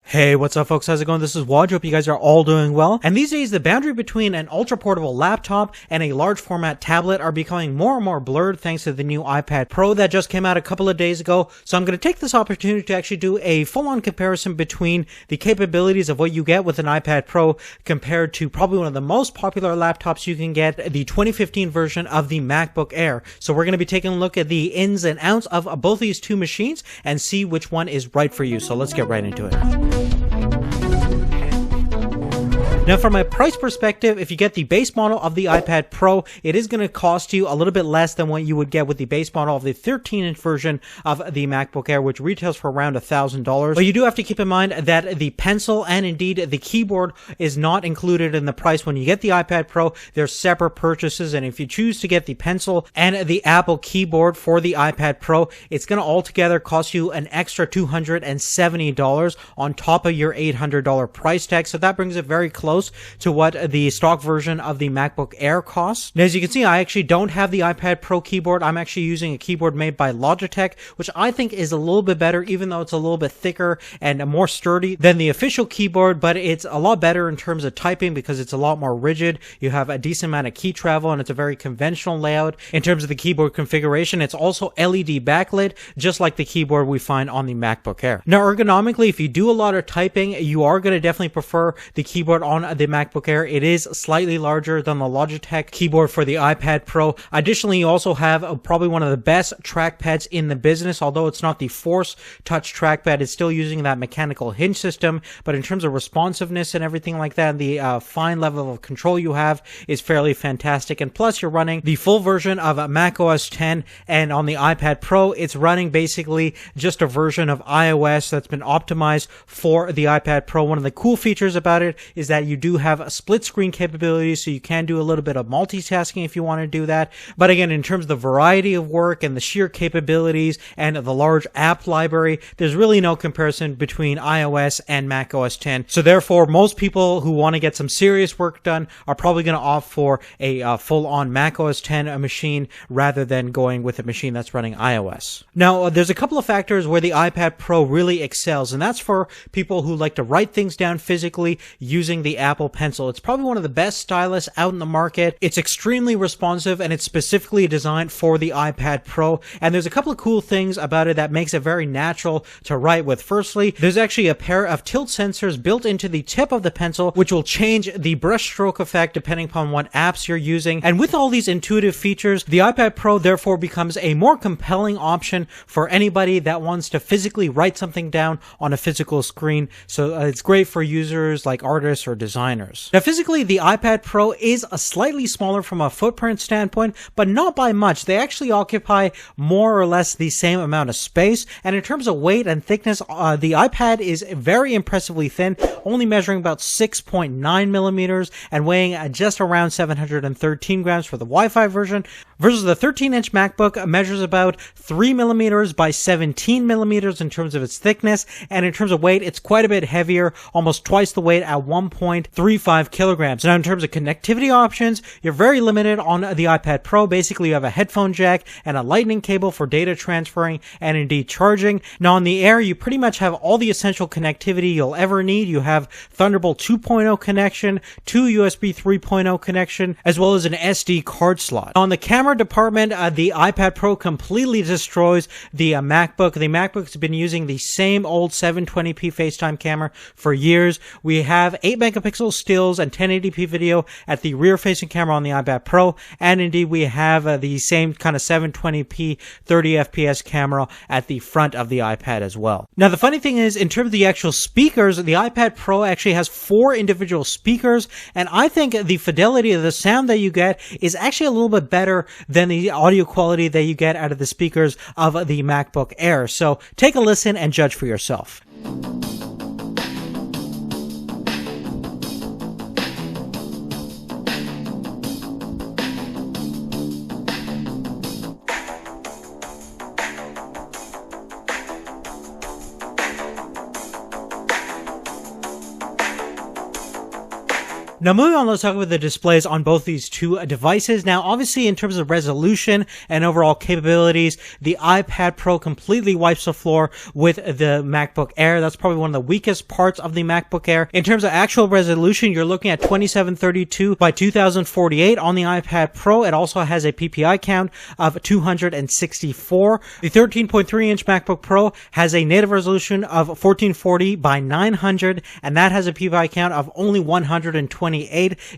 Hey, what's up folks? How's it going? This is Waj. Hope you guys are all doing well. And these days, the boundary between an ultra-portable laptop and a large format tablet are becoming more and more blurred thanks to the new iPad Pro that just came out a couple of days ago. So I'm going to take this opportunity to actually do a full-on comparison between the capabilities of what you get with an iPad Pro compared to probably one of the most popular laptops you can get, the 2015 version of the Macbook Air. So we're going to be taking a look at the ins and outs of both these two machines and see which one is right for you. So let's get right into it. Now, from a price perspective, if you get the base model of the iPad Pro, it is going to cost you a little bit less than what you would get with the base model of the 13-inch version of the MacBook Air, which retails for around $1,000. But you do have to keep in mind that the pencil and indeed the keyboard is not included in the price. When you get the iPad Pro, they're separate purchases, and if you choose to get the pencil and the Apple keyboard for the iPad Pro, it's going to altogether cost you an extra $270 on top of your $800 price tag. So that brings it very close to what the stock version of the MacBook Air costs. Now, as you can see, I actually don't have the iPad Pro keyboard. I'm actually using a keyboard made by Logitech, which I think is a little bit better, even though it's a little bit thicker and more sturdy than the official keyboard, but it's a lot better in terms of typing because it's a lot more rigid. You have a decent amount of key travel, and it's a very conventional layout. In terms of the keyboard configuration, it's also LED backlit, just like the keyboard we find on the MacBook Air. Now, ergonomically, if you do a lot of typing, you are going to definitely prefer the keyboard on the MacBook Air. It is slightly larger than the Logitech keyboard for the iPad Pro. Additionally, you also have probably one of the best trackpads in the business. Although it's not the Force Touch trackpad, it's still using that mechanical hinge system. But in terms of responsiveness and everything like that, the fine level of control you have is fairly fantastic. And plus, you're running the full version of macOS 10, and on the iPad Pro, it's running basically just a version of iOS that's been optimized for the iPad Pro. One of the cool features about it is that you do have a split screen capability, so you can do a little bit of multitasking if you want to do that. But again, in terms of the variety of work and the sheer capabilities and the large app library, there's really no comparison between iOS and macOS 10. So therefore, most people who want to get some serious work done are probably going to opt for a full-on macOS 10 machine rather than going with a machine that's running iOS. Now, there's a couple of factors where the iPad Pro really excels, and that's for people who like to write things down physically using the Apple Pencil. It's probably one of the best stylus out in the market. It's extremely responsive, and it's specifically designed for the iPad Pro. And there's a couple of cool things about it that makes it very natural to write with. Firstly, there's actually a pair of tilt sensors built into the tip of the pencil, which will change the brush stroke effect depending upon what apps you're using. And with all these intuitive features, the iPad Pro therefore becomes a more compelling option for anybody that wants to physically write something down on a physical screen. So it's great for users like artists or designers. Now, physically, the iPad Pro is a slightly smaller from a footprint standpoint, but not by much. They actually occupy more or less the same amount of space. And in terms of weight and thickness, the iPad is very impressively thin, only measuring about 6.9 millimeters and weighing just around 713 grams for the Wi-Fi version, versus the 13-inch MacBook measures about 3 millimeters by 17 millimeters in terms of its thickness. And in terms of weight, it's quite a bit heavier, almost twice the weight at 1.35 kilograms. Now, in terms of connectivity options, you're very limited on the iPad Pro. Basically, you have a headphone jack and a lightning cable for data transferring and indeed charging. Now, on the Air, you pretty much have all the essential connectivity you'll ever need. You have Thunderbolt 2.0 connection, 2 USB 3.0 connection, as well as an SD card slot. On the camera department, the iPad Pro completely destroys the MacBook. The MacBook's been using the same old 720p FaceTime camera for years. We have 8 megapixel stills and 1080p video at the rear-facing camera on the iPad Pro, and indeed we have the same kind of 720p 30 FPS camera at the front of the iPad as well. Now, the funny thing is, in terms of the actual speakers, the iPad Pro actually has 4 individual speakers, and I think the fidelity of the sound that you get is actually a little bit better than the audio quality that you get out of the speakers of the MacBook Air. So take a listen and judge for yourself. Now moving on, let's talk about the displays on both these two devices. Now obviously in terms of resolution and overall capabilities, the iPad Pro completely wipes the floor with the MacBook Air. That's probably one of the weakest parts of the MacBook Air. In terms of actual resolution, you're looking at 2732 by 2048 on the iPad Pro. It also has a PPI count of 264. The 13.3-inch MacBook Pro has a native resolution of 1440 by 900, and that has a PPI count of only 128.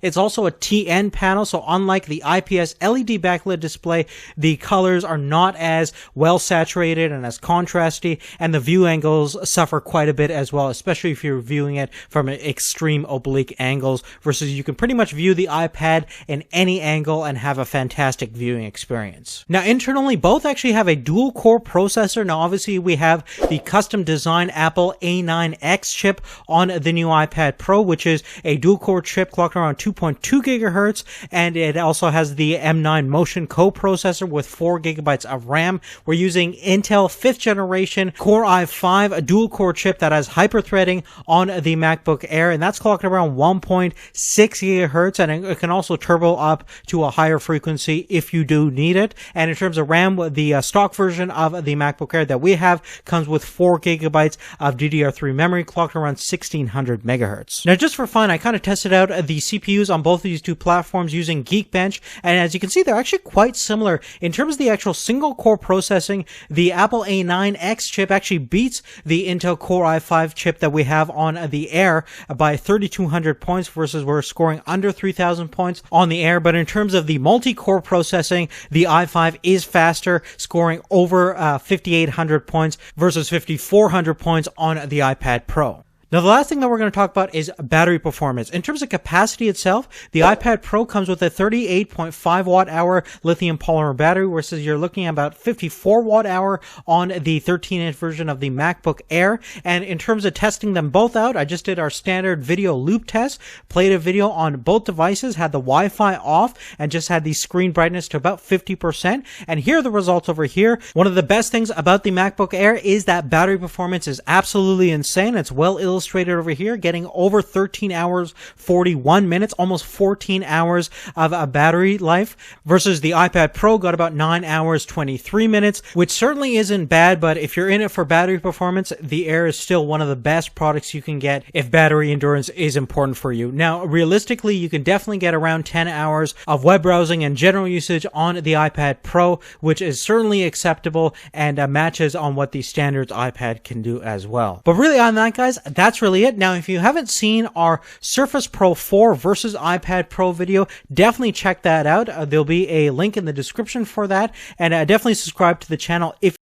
It's also a TN panel, so unlike the IPS LED backlit display, the colors are not as well saturated and as contrasty, and the view angles suffer quite a bit as well, especially if you're viewing it from extreme oblique angles, versus you can pretty much view the iPad in any angle and have a fantastic viewing experience. Now internally, both actually have a dual core processor. Now obviously we have the custom designed Apple A9X chip on the new iPad Pro, which is a dual core chip clocked around 2.2 gigahertz, and it also has the M9 Motion coprocessor with 4 gigabytes of RAM. We're using Intel 5th generation Core i5, a dual core chip that has hyperthreading on the MacBook Air, and that's clocked around 1.6 gigahertz, and it can also turbo up to a higher frequency if you do need it. And in terms of RAM, the stock version of the MacBook Air that we have comes with 4 gigabytes of DDR3 memory, clocked around 1600 megahertz. Now just for fun, I kind of tested out the CPUs on both of these two platforms using Geekbench, and as you can see, they're actually quite similar. In terms of the actual single core processing, the Apple A9X chip actually beats the Intel Core i5 chip that we have on the Air by 3200 points, versus we're scoring under 3000 points on the Air. But in terms of the multi-core processing, the i5 is faster, scoring over 5800 points versus 5400 points on the iPad Pro. Now, the last thing that we're going to talk about is battery performance. In terms of capacity itself, the iPad Pro comes with a 38.5 watt-hour lithium polymer battery, versus you're looking at about 54 watt-hour on the 13-inch version of the MacBook Air. And in terms of testing them both out, I just did our standard video loop test, played a video on both devices, had the Wi-Fi off, and just had the screen brightness to about 50%. And here are the results over here. One of the best things about the MacBook Air is that battery performance is absolutely insane. It's well illustrated over here, getting over 13 hours 41 minutes, almost 14 hours of a battery life, versus the iPad Pro got about 9 hours 23 minutes, which certainly isn't bad. But if you're in it for battery performance, the Air is still one of the best products you can get if battery endurance is important for you. Now realistically, you can definitely get around 10 hours of web browsing and general usage on the iPad Pro, which is certainly acceptable and matches on what the standard iPad can do as well. But really, on that, guys, that's really it. Now, if you haven't seen our Surface Pro 4 versus iPad Pro video, definitely check that out. There'll be a link in the description for that, and definitely subscribe to the channel if